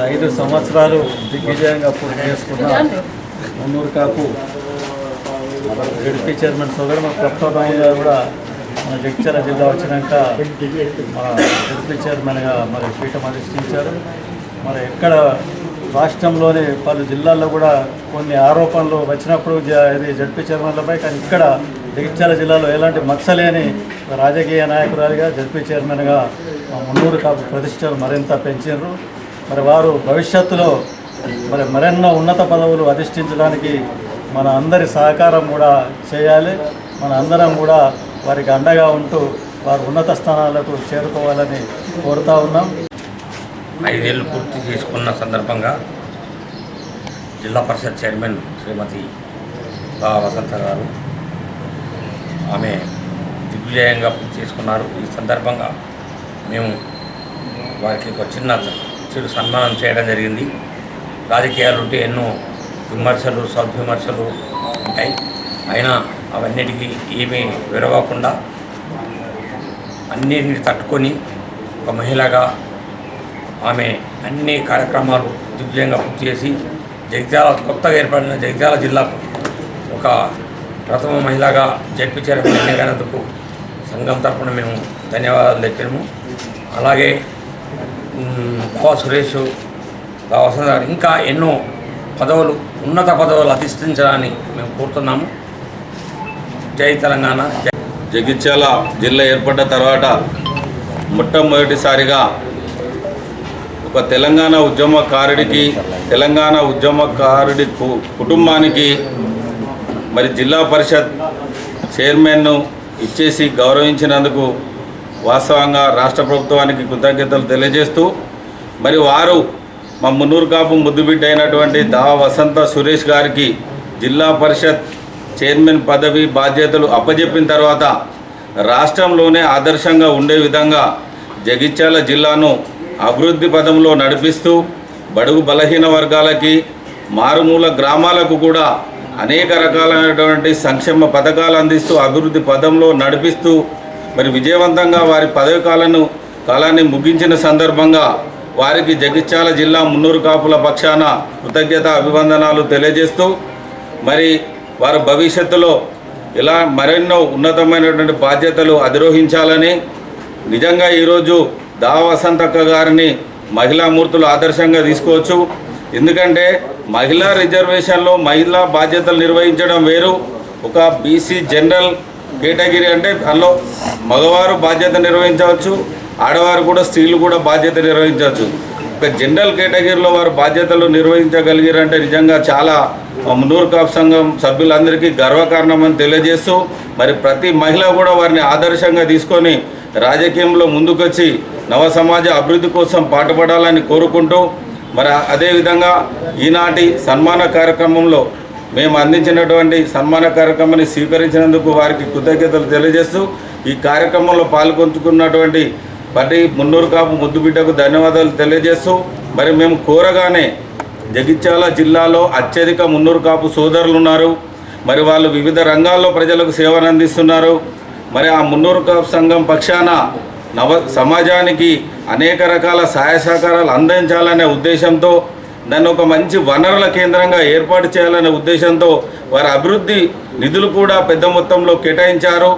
5 సంవత్సరాలు దిగ్విజయంగా పూర్తి చేసుకున్న మున్నూరు కాపు జడ్పీ చైర్మన్ సోదరు మన ప్రభుత్వంగా కూడా మన జగిత్యాల జిల్లా వచ్చినాక మన జడ్పీ చైర్మన్గా మరి పీఠం అధిష్ఠించారు. మరి ఎక్కడ రాష్ట్రంలోని పలు జిల్లాల్లో కూడా కొన్ని ఆరోపణలు వచ్చినప్పుడు ఇది జడ్పీ చైర్మన్లపై, కానీ ఇక్కడ జగిత్యాల జిల్లాలో ఎలాంటి మచ్చలేని రాజకీయ నాయకురాలిగా జడ్పీ చైర్మన్గా మున్నూరు కాపు ప్రతిష్టలు మరింత పెంచారు. మరి వారు భవిష్యత్తులో మరెన్నో ఉన్నత పదవులు అధిష్ఠించడానికి మన అందరి సహకారం కూడా చేయాలి. మన అందరం కూడా వారికి అండగా ఉంటూ వారు ఉన్నత స్థానాలకు చేరుకోవాలని కోరుతూ ఉన్నాం. 5 ఏళ్ళు పూర్తి చేసుకున్న సందర్భంగా జిల్లా పరిషత్ చైర్మన్ శ్రీమతి వసంత గారు ఆమె దిగ్విజయంగా పూర్తి చేసుకున్నారు. ఈ సందర్భంగా మేము వారికి ఒక చిరు సన్మానం చేయడం జరిగింది. రాజకీయాలు ఉంటే ఎన్నో విమర్శలు సద్విమర్శలు ఉంటాయి, అయినా అవన్నిటికీ ఏమీ విరవకుండా అన్నిటిని తట్టుకొని ఒక మహిళగా ఆమె అన్ని కార్యక్రమాలు దిగ్విజయంగా పూర్తి చేసి కొత్తగా ఏర్పడిన జగిత్యాల జిల్లాకు ఒక ప్రథమ మహిళగా జడ్పీ చైర్మన్ ఎన్నికైనందుకు సంఘం తరఫున మేము ధన్యవాదాలు తెలిపాము. అలాగే సురేష్ వసంత గారు ఇంకా ఎన్నో పదవులు ఉన్నత పదవులు అధిష్ఠించాలని మేము కోరుతున్నాము. జై తెలంగాణ. జగిత్యాల జిల్లా ఏర్పడ్డ తర్వాత మొట్టమొదటిసారిగా ఒక తెలంగాణ ఉద్యమకారుడి కుటుంబానికి మరి జిల్లా పరిషత్ చైర్మన్ను ఇచ్చేసి గౌరవించినందుకు వాస్తవంగా రాష్ట్ర ప్రభుత్వానికి కృతజ్ఞతలు తెలియజేస్తూ, మరి వారు మా మున్నూరు కాపు ముద్దుబిడ్డ అయినటువంటి వసంత సురేష్ గారికి జిల్లా పరిషత్ చైర్మన్ పదవి బాధ్యతలు అప్పజెప్పిన తర్వాత రాష్ట్రంలోనే ఆదర్శంగా ఉండే విధంగా జగిత్యాల జిల్లాను అభివృద్ధి పదంలో నడిపిస్తూ బడుగు బలహీన వర్గాలకి మారుమూల గ్రామాలకు కూడా అనేక రకాలైనటువంటి సంక్షేమ పథకాలు అందిస్తూ అభివృద్ధి పదంలో నడిపిస్తూ మరి విజయవంతంగా వారి పదవి కాలాన్ని ముగించిన సందర్భంగా వారికి జగిత్యాల జిల్లా మున్నూరు కాపుల పక్షాన కృతజ్ఞత అభివందనాలు తెలియజేస్తూ, మరి వారు భవిష్యత్తులో ఇలా మరెన్నో ఉన్నతమైనటువంటి బాధ్యతలు అధిరోహించాలని, నిజంగా ఈరోజు వసంతక్క గారిని మహిళామూర్తులు ఆదర్శంగా తీసుకోవచ్చు. ఎందుకంటే మహిళా రిజర్వేషన్లో మహిళా బాధ్యతలు నిర్వహించడం వేరు. ఒక బీసీ జనరల్ కేటగిరీ అంటే అందులో మగవారు బాధ్యత నిర్వహించవచ్చు, ఆడవారు కూడా స్త్రీలు కూడా బాధ్యత నిర్వహించవచ్చు. ఒక జనరల్ కేటగిరీలో వారు బాధ్యతలు నిర్వహించగలిగారంటే నిజంగా చాలా మున్నూరు కాపు సంఘం సభ్యులందరికీ గర్వకారణమని తెలియజేస్తూ, మరి ప్రతి మహిళ కూడా వారిని ఆదర్శంగా తీసుకొని రాజకీయంలో ముందుకొచ్చి నవ సమాజ అభివృద్ధి కోసం పాటుపడాలని కోరుకుంటూ, మరి అదేవిధంగా ఈనాటి సన్మాన కార్యక్రమంలో మేము అందించినటువంటి సన్మాన కార్యక్రమాన్ని స్వీకరించినందుకు వారికి కృతజ్ఞతలు తెలియజేస్తూ, ఈ కార్యక్రమంలో పాల్గొంచుకున్నటువంటి మున్నూరు కాపు ముద్దుబిడ్డకు ధన్యవాదాలు తెలియజేస్తూ, మరి మేము కోరగానే జగిత్యాల జిల్లాలో అత్యధిక మున్నూరు కాపు సోదరులు ఉన్నారు. మరి వాళ్ళు వివిధ రంగాల్లో ప్రజలకు సేవలు అందిస్తున్నారు. మరి ఆ మున్నూరు కాపు సంఘం పక్షాన సమాజానికి అనేక రకాల సహాయ సహకారాలు అందించాలనే ఉద్దేశంతో, దాన్ని ఒక మంచి వనరుల కేంద్రంగా ఏర్పాటు చేయాలనే ఉద్దేశంతో వారి అభివృద్ధి నిధులు కూడా పెద్ద మొత్తంలో కేటాయించారు.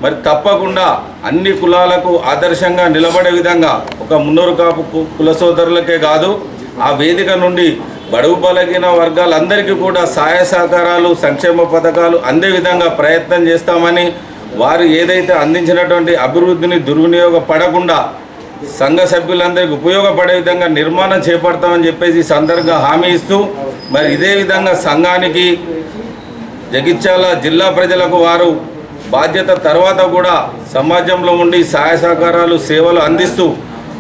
మరి తప్పకుండా అన్ని కులాలకు ఆదర్శంగా నిలబడే విధంగా ఒక మున్నూరు కాపు కుల సోదరులకే కాదు, ఆ వేదిక నుండి బడుగు బలహీన వర్గాలందరికీ కూడా సహాయ సహకారాలు సంక్షేమ పథకాలు అందే విధంగా ప్రయత్నం చేస్తామని, వారు ఏదైతే అందించినటువంటి అభివృద్ధిని దుర్వినియోగపడకుండా సంఘ సభ్యులందరికీ ఉపయోగపడే విధంగా నిర్మాణం చేపడతామని చెప్పేసి సందర్భంగా హామీ ఇస్తూ, మరి ఇదే విధంగా సంఘానికి జగిత్యాల జిల్లా ప్రజలకు వారు బాధ్యత తర్వాత కూడా సమాజంలో ఉండి సహాయ సహకారాలు సేవలు అందిస్తూ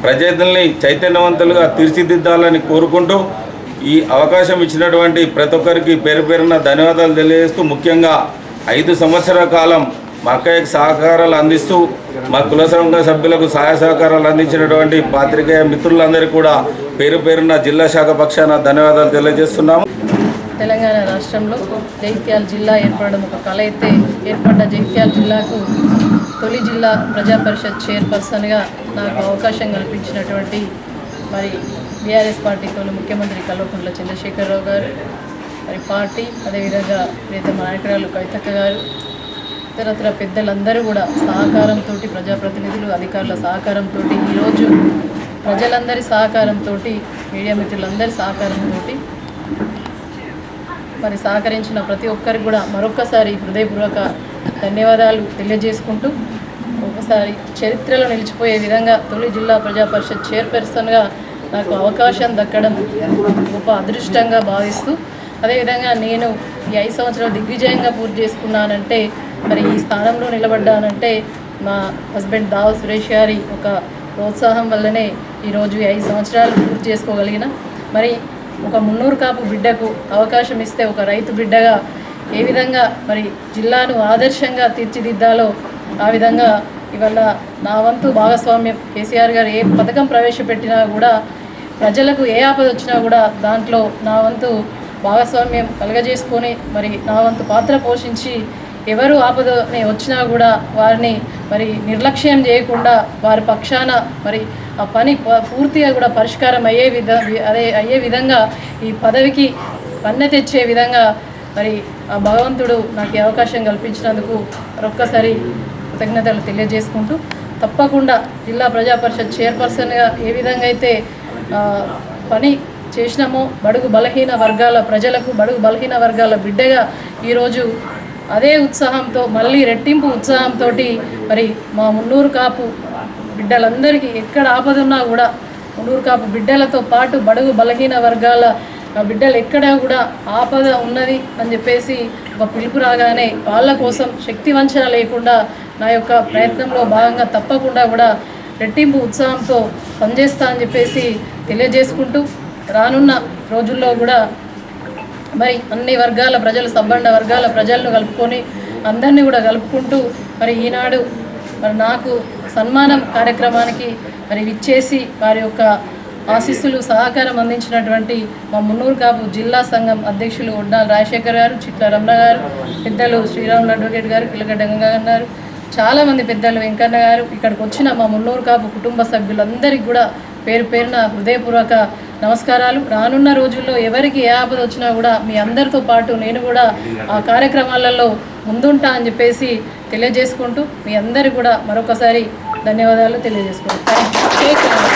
ప్రజల్ని చైతన్యవంతులుగా తీర్చిదిద్దాలని కోరుకుంటూ, ఈ అవకాశం ఇచ్చినటువంటి ప్రతి ఒక్కరికి పేరు పేరున ధన్యవాదాలు తెలియజేస్తూ, ముఖ్యంగా 5 సంవత్సరాల కాలం మా అక్కయ్యకు సహకారాలు అందిస్తూ మా కుల సంఘ సభ్యులకు సహాయ సహకారాలు అందించినటువంటి పాత్రికేయ మిత్రులందరికీ కూడా పేరు పేరున జిల్లా శాఖ పక్షాన ధన్యవాదాలు తెలియజేస్తున్నాము. తెలంగాణ రాష్ట్రంలో జగిత్యాల జిల్లా ఏర్పడడం ఒక కళ అయితే, ఏర్పడ్డ జగిత్యాల జిల్లాకు తొలి జిల్లా ప్రజా పరిషత్ చైర్పర్సన్గా నాకు అవకాశం కల్పించినటువంటి మరి బీఆర్ఎస్ పార్టీతో ముఖ్యమంత్రి కల్వకుంట్ల చంద్రశేఖరరావు గారు, మరి పార్టీ అదేవిధంగా ప్రియతమ నాయకురాలు కవితక్క గారు, ఇతరత్ర పెద్దలందరూ కూడా సహకారంతో, ప్రజాప్రతినిధులు అధికారుల సహకారంతో, ఈరోజు ప్రజలందరి సహకారంతో, మీడియా మిత్రులందరి సహకారంతో మరి సహకరించిన ప్రతి ఒక్కరికి కూడా మరొక్కసారి హృదయపూర్వక ధన్యవాదాలు తెలియజేసుకుంటూ, ఒకసారి చరిత్రలో నిలిచిపోయే విధంగా తొలి జిల్లా ప్రజా పరిషత్ చైర్పర్సన్గా నాకు అవకాశం దక్కడం గొప్ప అదృష్టంగా భావిస్తూ, అదేవిధంగా నేను ఈ 5 సంవత్సరాలు దిగ్విజయంగా పూర్తి చేసుకున్నానంటే, మరి ఈ స్థానంలో నిలబడ్డానంటే మా హస్బెండ్ దావ సురేష్ గారి ఒక ప్రోత్సాహం వల్లనే ఈరోజు ఈ 5 సంవత్సరాలు పూర్తి చేసుకోగలిగిన. మరి ఒక మున్నూరు కాపు బిడ్డకు అవకాశం ఇస్తే, ఒక రైతు బిడ్డగా ఏ విధంగా మరి జిల్లాను ఆదర్శంగా తీర్చిదిద్దాలో ఆ విధంగా ఇవాళ నా వంతు భాగస్వామ్యం, కేసీఆర్ గారు ఏ పథకం ప్రవేశపెట్టినా కూడా ప్రజలకు ఏ ఆపద వచ్చినా కూడా దాంట్లో నా వంతు భాగస్వామ్యం కలగజేసుకొని మరి నా వంతు పాత్ర పోషించి, ఎవరు ఆపదని వచ్చినా కూడా వారిని మరి నిర్లక్ష్యం చేయకుండా వారి పక్షాన మరి ఆ పని పూర్తిగా కూడా పరిష్కారం అయ్యే విధంగా ఈ పదవికి వన్నె తెచ్చే విధంగా మరి ఆ భగవంతుడు నాకు ఈ అవకాశం కల్పించినందుకు మరొక్కసారి కృతజ్ఞతలు తెలియజేసుకుంటూ, తప్పకుండా జిల్లా ప్రజా పరిషత్ చైర్పర్సన్గా ఏ విధంగా అయితే పని చేసినామో బడుగు బలహీన వర్గాల ప్రజలకు, బడుగు బలహీన వర్గాల బిడ్డగా ఈరోజు అదే ఉత్సాహంతో, మళ్ళీ రెట్టింపు ఉత్సాహంతో మరి మా మున్నూరు కాపు బిడ్డలందరికీ ఎక్కడ ఆపదున్నా కూడా మున్నూరు కాపు బిడ్డలతో పాటు బడుగు బలహీన వర్గాల బిడ్డలు ఎక్కడ కూడా ఆపద ఉన్నది అని చెప్పేసి ఒక పిలుపు రాగానే వాళ్ళ కోసం శక్తి వంచన లేకుండా నా యొక్క ప్రయత్నంలో భాగంగా తప్పకుండా కూడా రెట్టింపు ఉత్సాహంతో పనిచేస్తా అని చెప్పేసి తెలియజేసుకుంటూ, రానున్న రోజుల్లో కూడా మరి అన్ని వర్గాల ప్రజలు, సబ్బండ వర్గాల ప్రజలను కలుపుకొని అందరినీ కూడా కలుపుకుంటూ మరి ఈనాడు మరి నాకు సన్మానం కార్యక్రమానికి మరి విచ్చేసి వారి యొక్క ఆశీస్సులు, సహకారం అందించినటువంటి మా మున్నూరు కాపు జిల్లా సంఘం అధ్యక్షులు ఒడ్నాల రాజశేఖర్ గారు, చిట్ల రమణ గారు, పెద్దలు శ్రీరాములు అడ్వకేట్ గారు, కిలగడ్డ గంగా గారు, చాలామంది పెద్దలు, వెంకన్న గారు, ఇక్కడికి వచ్చిన మా మున్నూరు కాపు కుటుంబ సభ్యులందరికీ కూడా పేరు పేరున హృదయపూర్వక నమస్కారాలు. రానున్న రోజుల్లో ఎవరికి ఏ ఆపద వచ్చినా కూడా మీ అందరితో పాటు నేను కూడా ఆ కార్యక్రమాలలో ముందుంటా అని చెప్పేసి తెలియజేసుకుంటూ, మీ అందరికీ కూడా మరొకసారి ధన్యవాదాలు తెలియజేసుకుంటాను.